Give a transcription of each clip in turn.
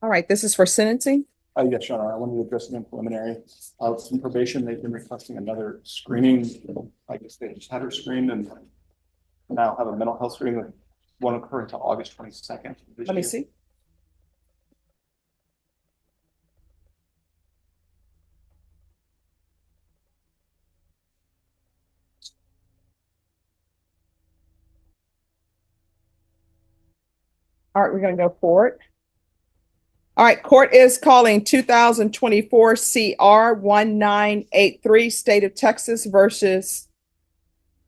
All right, this is for sentencing. Yes, Your Honor, I wanted to address them preliminary. From probation, they've been requesting another screening. I guess they just had her screened and now have a mental health screening that won't occur until August 22nd. Let me see. All right, we're going to go forward. All right, court is calling 2024 CR 1983, State of Texas versus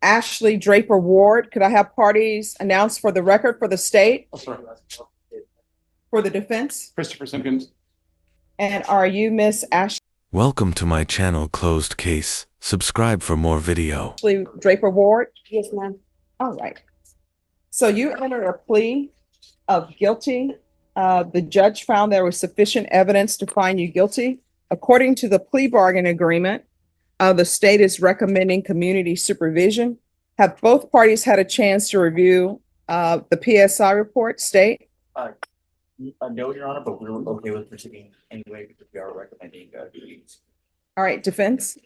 Ashley Draper Ward. Could I have parties announced for the record for the state, Oh, sorry. for the defense? Christopher Simpkins. And are you Miss Welcome to my channel, Closed Case. Subscribe for more video. Ashley Draper Ward? Yes, ma'am. All right. So you entered a plea of guilty. The judge found there was sufficient evidence to find you guilty. According to the plea bargain agreement, the state is recommending community supervision. Have both parties had a chance to review the PSI report, state? No, Your Honor, but we're okay with proceeding anyway because we are recommending duties. All right, defense?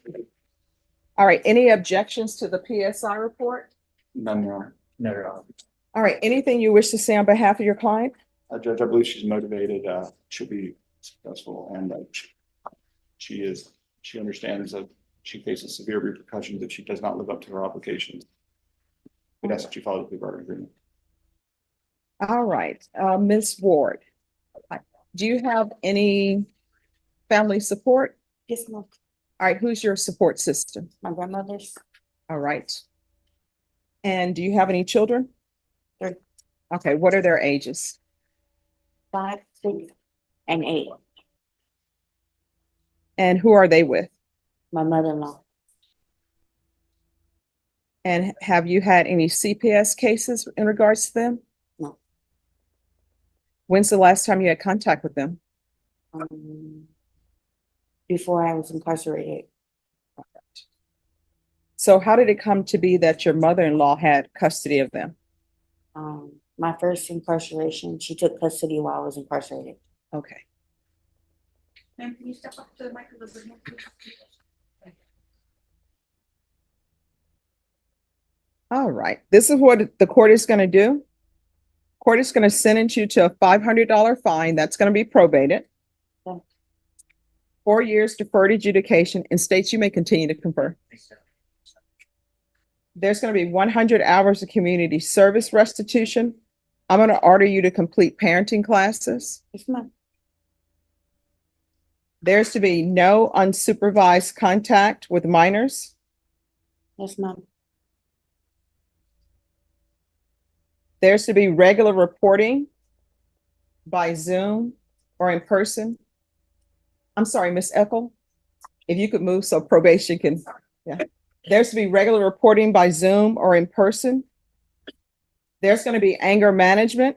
All right, any objections to the PSI report? None, Your Honor. No, Your Honor. All right, anything you wish to say on behalf of your client? Judge, I believe she's motivated. She'll be successful, and she understands that she faces severe repercussions if she does not live up to her obligations. But that's what she followed the plea bargain agreement. All right, Ms. Ward, do you have any family support? Yes, ma'am. All right, who's your support system? My grandmother's. All right. And do you have any children? 3. Okay, what are their ages? 5, 6, and 8. And who are they with? My mother-in-law. And have you had any CPS cases in regards to them? No. When's the last time you had contact with them? Before I was incarcerated. So how did it come to be that your mother-in-law had custody of them? My first incarceration, she took custody while I was incarcerated. Okay. Ma'am, can you step up to the mic a little bit more, please? All right. This is what the court is going to do. Court is going to sentence you to a $500 fine. That's going to be probated. Okay. 4 years deferred adjudication, and states you may continue to confer. There's going to be 100 hours of community service restitution. I'm going to order you to complete parenting classes. Yes, ma'am. There's to be no unsupervised contact with minors. Yes, ma'am. There's to be regular reporting by Zoom or in person. I'm sorry, Ms. Eckel, if you could move so probation can, yeah. There's to be regular reporting by Zoom or in person. There's going to be anger management.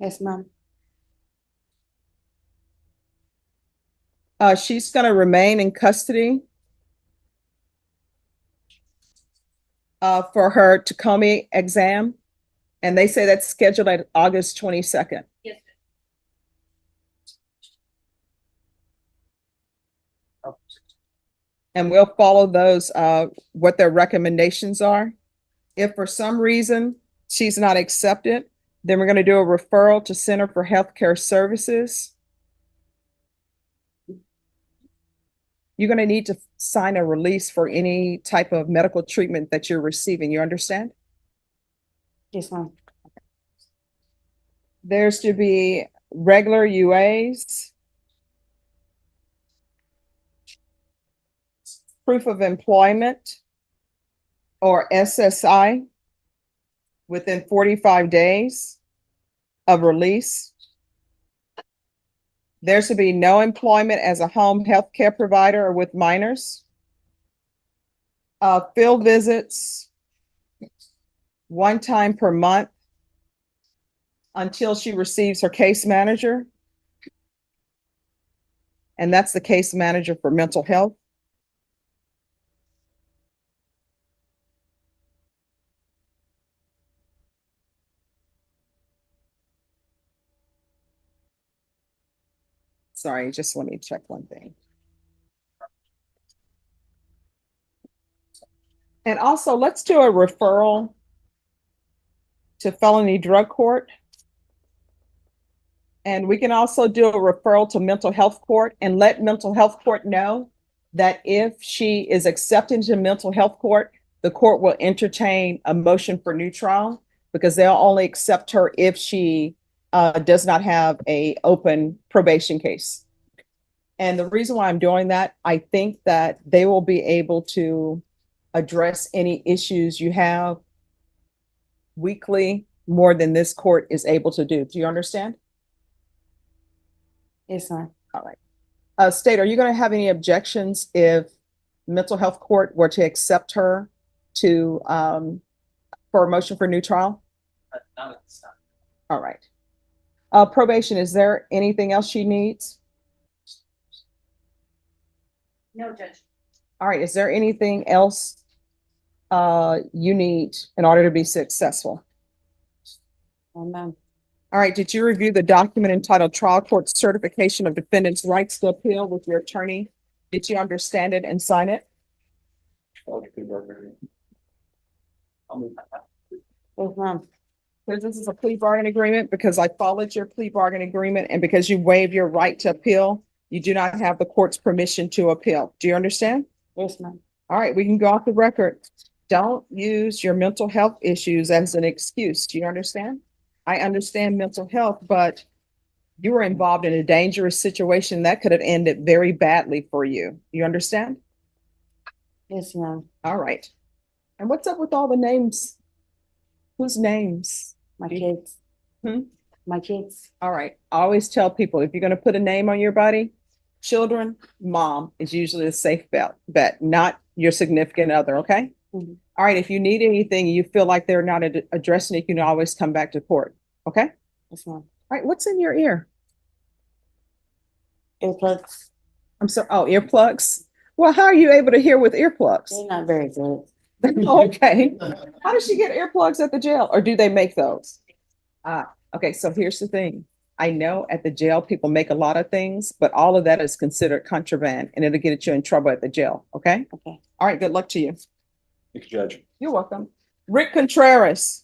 Yes, ma'am. She's going to remain in custody for her Tacoma exam. And they say that's scheduled at August 22nd. Yes. And we'll follow those, what their recommendations are. If for some reason she's not accepted, then we're going to do a referral to Center for Healthcare Services. You're going to need to sign a release for any type of medical treatment that you're receiving. You understand? Yes, ma'am. There's to be regular UAs, proof of employment, or SSI within 45 days of release. There's to be no employment as a home health care provider or with minors. Field visits 1 time per month until she receives her case manager. And that's the case manager for mental health. Sorry, just let me check one thing. And also, let's do a referral to felony drug court. And we can also do a referral to mental health court and let mental health court know that if she is accepted to mental health court, the court will entertain a motion for new trial because they'll only accept her if she does not have a open probation case. And the reason why I'm doing that, I think that they will be able to address any issues you have weekly more than this court is able to do. Do you understand? Yes, ma'am. All right. State, are you going to have any objections if mental health court were to accept her to for a motion for new trial? Not at this time. All right. Probation, is there anything else she needs? No, Judge. All right. Is there anything else you need in order to be successful? No, ma'am. All right. Did you review the document entitled Trial Court Certification of Defendant's Rights to Appeal with your attorney? Did you understand it and sign it? I'll get the burger. I'll move that. Yes, ma'am. Because this is a plea bargain agreement, because I followed your plea bargain agreement, and because you waive your right to appeal, you do not have the court's permission to appeal. Do you understand? Yes, ma'am. All right, we can go off the record. Don't use your mental health issues as an excuse. Do you understand? I understand mental health, but you were involved in a dangerous situation that could have ended very badly for you. You understand? Yes, ma'am. All right. And what's up with all the names? Whose names? My You- kids. Hmm? My kids. All right. I always tell people, if you're going to put a name on your body, children, mom is usually a safe bet, not your significant other. Okay. Mhm. All right. If you need anything, you feel like they're not addressing it, you can always come back to court. Okay. Yes, ma'am. All right. What's in your ear? Earplugs. I'm sorry. Oh, earplugs. Well, how are you able to hear with earplugs? They're not very good. Okay. How does she get earplugs at the jail, or do they make those? Okay. So here's the thing. I know at the jail, people make a lot of things, but all of that is considered contraband and it'll get you in trouble at the jail. Okay. Okay. All right. Good luck to you. Thank you, Judge. You're welcome. Rick Contreras.